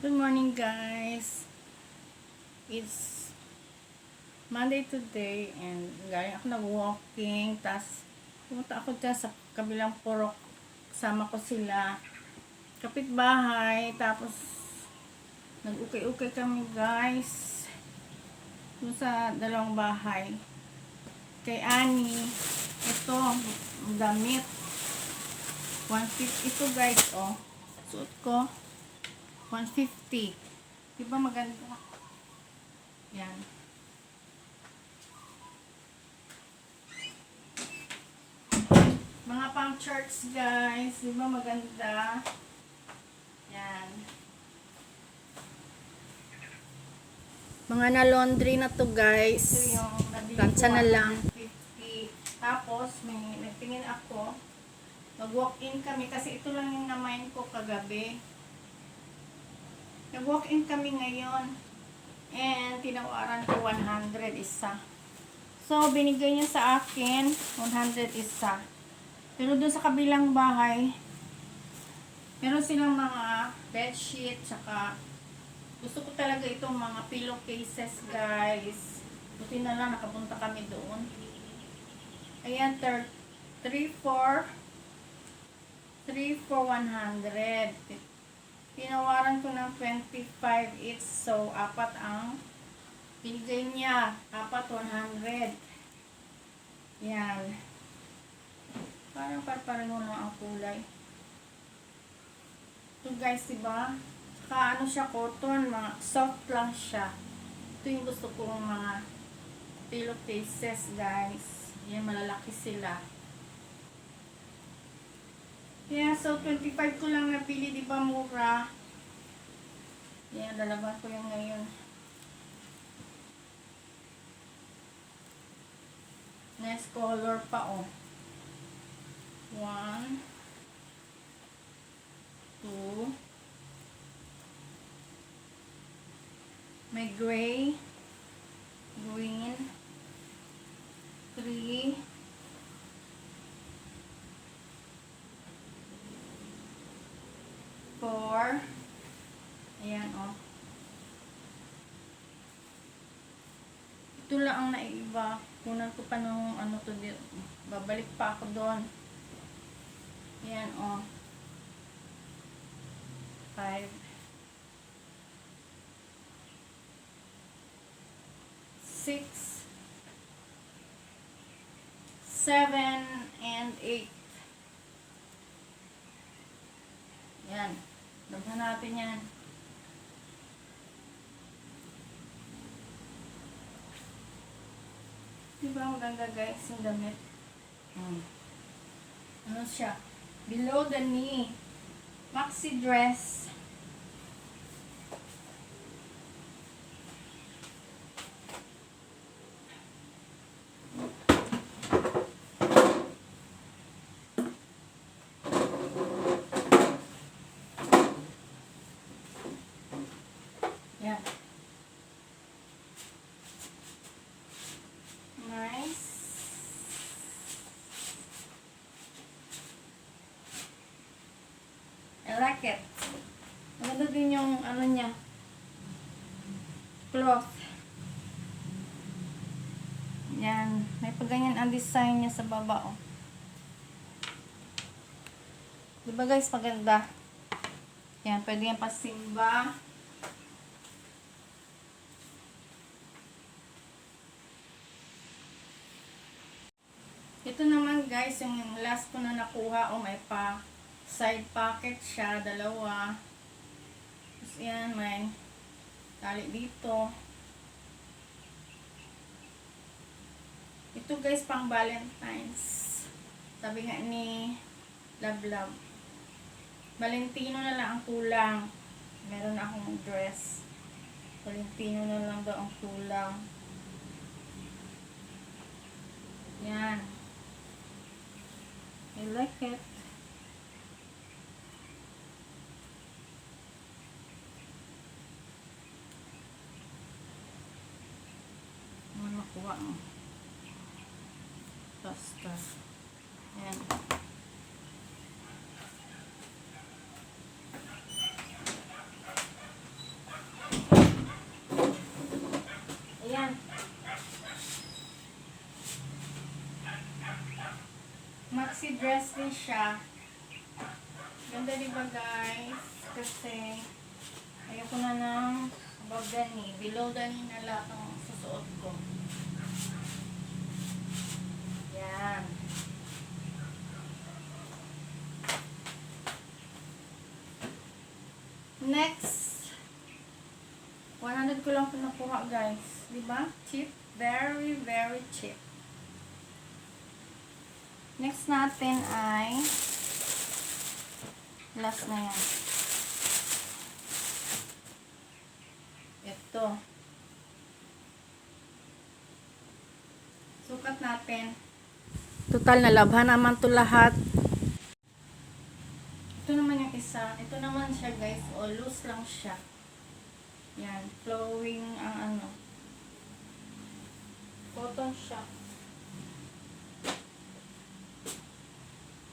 Good morning, guys. It's Monday today and galing ako nag-walking. Tapos pumunta ako dyan sa kabilang purok. Kasama ko sila. Kapitbahay. Tapos nag-ukay-ukay kami, guys. Doon sa dalawang bahay. Kay Annie. Ito, damit. 150 ito, guys. Oh, suot ko. 150. Diba maganda? Yan. Mga pang church, guys. Diba maganda? Yan. Mga na laundry na to, guys. Ito yung plancha na lang. 150. Tapos, may nagtingin ako. Nag-walk-in kami kasi ito lang yung namain ko kagabi. Nag-walk-in kami ngayon. And tinawaran ko 100 isa. So, binigay niya sa akin 100 isa. Pero doon sa kabilang bahay, meron silang mga bedsheet, tsaka gusto ko talaga itong mga pillowcases, guys. Buti na lang nakapunta kami doon. Ayan, 3 for 100. Tinawaran ko ng 25 each. So, apat ang binigay niya. Apat, 100. Yan. Parang pareho na ang kulay. Ito, guys, diba? Saka ano siya, cotton. Mga soft lang siya. Ito yung gusto kong mga pillowcases, guys. Yan, malalaki sila. Yeah, so 25 ko lang napili, di ba mura? Yan, lalaban ko yung ngayon. Nice color pa, oh. 1, 2. May gray, green, 3, 4. Ayan, oh. Ito lang ang naiiba. Kunan ko pa nung ano to dito. Babalik pa ako doon. Ayan, oh. 5, 6, 7, and 8. Yan. Lagyan natin yan. Diba ang ganda, guys, yung damit? Ano siya? Below the knee. Maxi dress. Yan. Nice. I like it. Maganda din yung ano niya. Cloth. Yan. May paganyan ang design niya sa baba, oh. Diba, guys, maganda? Yan. Pwede yan pasimba. Ito naman, guys, yung last ko na nakuha, oh, may pa side pocket siya, dalawa. Tapos yan, may tali dito. Ito, guys, pang Valentine's. Sabi nga ni Love Love, Valentino na lang ang kulang. Meron akong dress. Valentino na lang daw ang kulang. Yan. I like it. Ano makuha mo? Basta. Ayan. pakis din siya. Ganda diba guys? Kasi ayoko na ng above the knee. Below the knee na lahat ang susuot ko. Yan. Next. 100 ko lang po nakuha guys. Diba? Cheap. Very, very cheap. Next natin ay last na yan. Ito. Sukat natin. Total na labhan naman to lahat. Ito naman yung isa. Ito naman siya guys. O loose lang siya. Yan. Flowing ang ano. Cotton siya.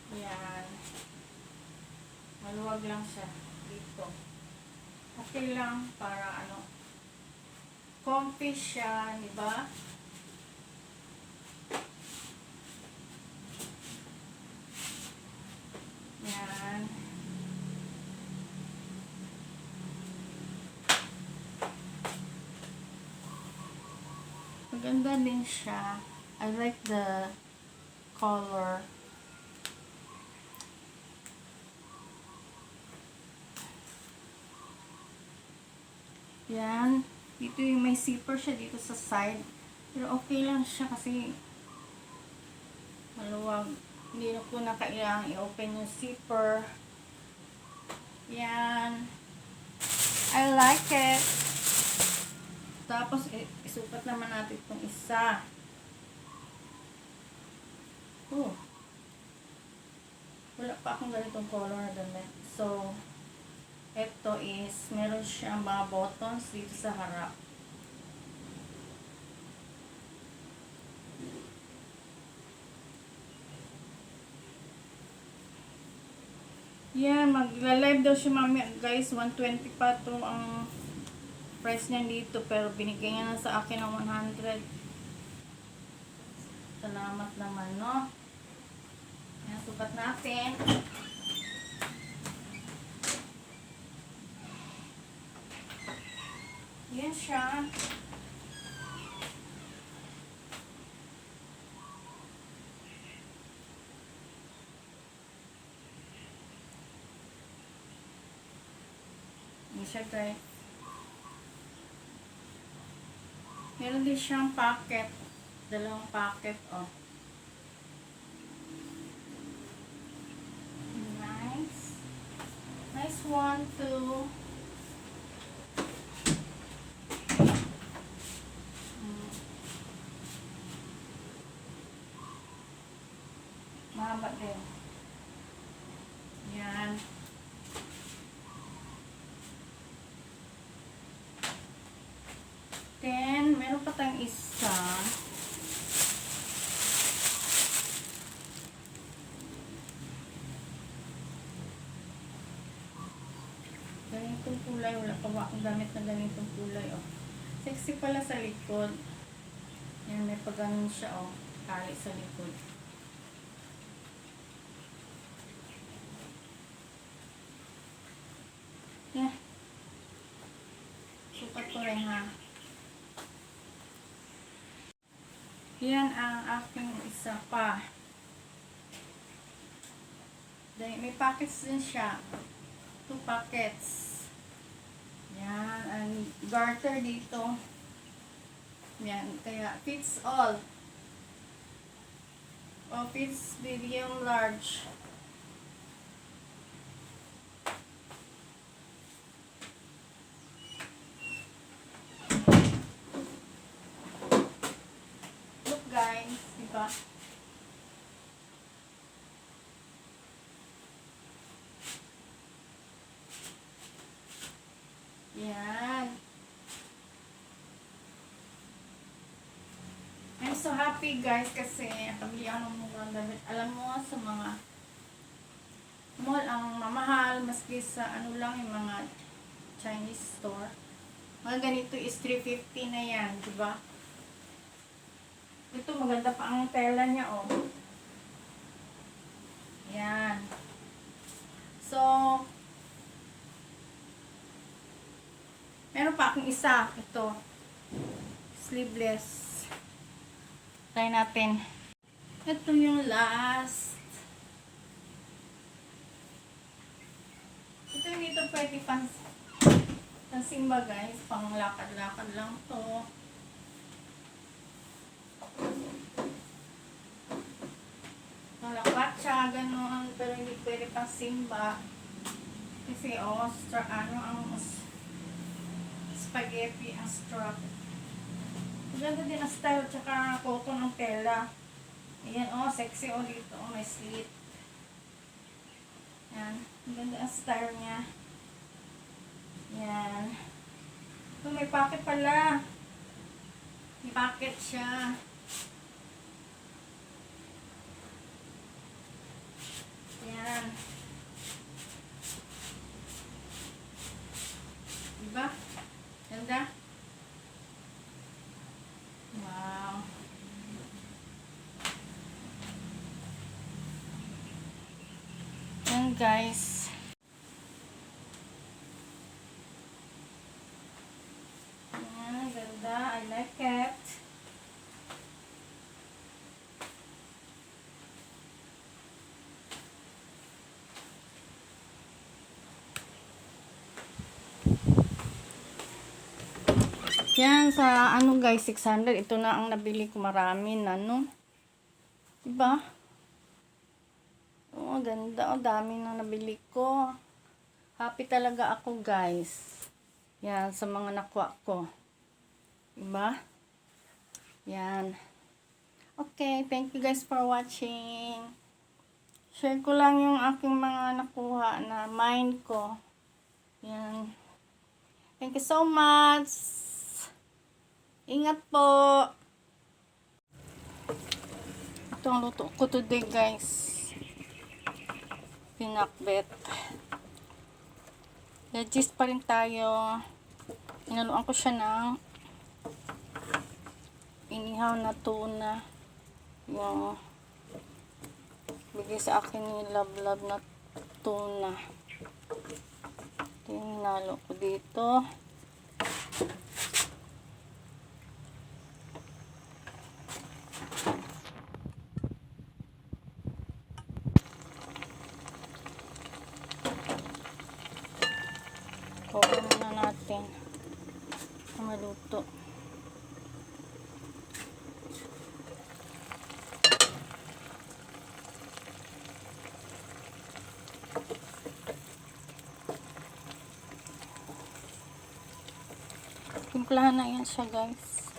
Yan. Maluwag lang siya. Dito. Okay lang para ano. Comfy siya. Diba? Yan. Maganda din siya. I like the color. Yan. Dito yung may zipper siya dito sa side. Pero okay lang siya kasi maluwag. Hindi na po na kailangang i-open yung zipper. Yan. I like it. Tapos, isukat naman natin itong isa. Oh. Wala pa akong ganitong color na damit. So, ito is, meron siyang mga buttons dito sa harap. Yan, magla-live daw siya mamaya guys. 120 pa to ang price niya dito. Pero binigay niya na sa akin ng 100. Salamat naman, no? Yan, sukat natin. Yan siya. Yan siya guys. Meron din siyang packet. Dalawang packet, oh. Nice. Nice one, too. Mahaba din. Yan. Then, meron pa tayong isa. Ganitong kulay. Wala pa ba akong gamit na ganitong kulay, oh. Sexy pala sa likod. Yan, may pagano'n siya, oh. Tali sa likod. Yan. Sukat ko rin, ha. Yan ang aking isa pa. Then, may packets din siya. 2 packets. Yan. Ang garter dito. Yan. Kaya, fits all. O, fits medium large. Look guys. Diba? Yan. I'm so happy guys kasi nakabili ako ng murang damit. Alam mo sa mga mall ang mamahal maski sa ano lang yung mga Chinese store. Mga ganito is 350 na yan, diba? Ito maganda pa ang tela niya, oh. Yan. So, meron pa akong isa. Ito. Sleeveless. Try natin. Ito yung last. Ito yung dito pwede pansimba guys. Pang lakad-lakad lang to. Malapatsa, gano'n. Pero hindi pwede pang simba. Kasi, ang spaghetti, ang strap. Maganda din ang style, tsaka cotton ng tela. Ayan, sexy dito. May slit. Yan. Maganda ang style niya. Yan. Ito, may pocket pala. May pocket siya. Yan. Diba? Ganda? Wow. Yan guys. Yan, ganda. I like it. Yan, sa guys, 600. Ito na ang nabili ko, marami na, no? Diba? Ganda. Dami na nabili ko. Happy talaga ako, guys. Yan, sa mga nakuha ko. Diba? Yan. Okay, thank you guys for watching. Share ko lang yung aking mga nakuha na mine ko. Yan. Thank you so much. Ingat po. Ito ang luto ko today guys. Pinakbet. Veggies pa rin tayo. Inaluan ko siya ng inihaw na tuna. Yung bigay sa akin ni Love na tuna. Ito yung hinalo ko dito. Cover muna natin na maluto. Timplahan na yan siya guys.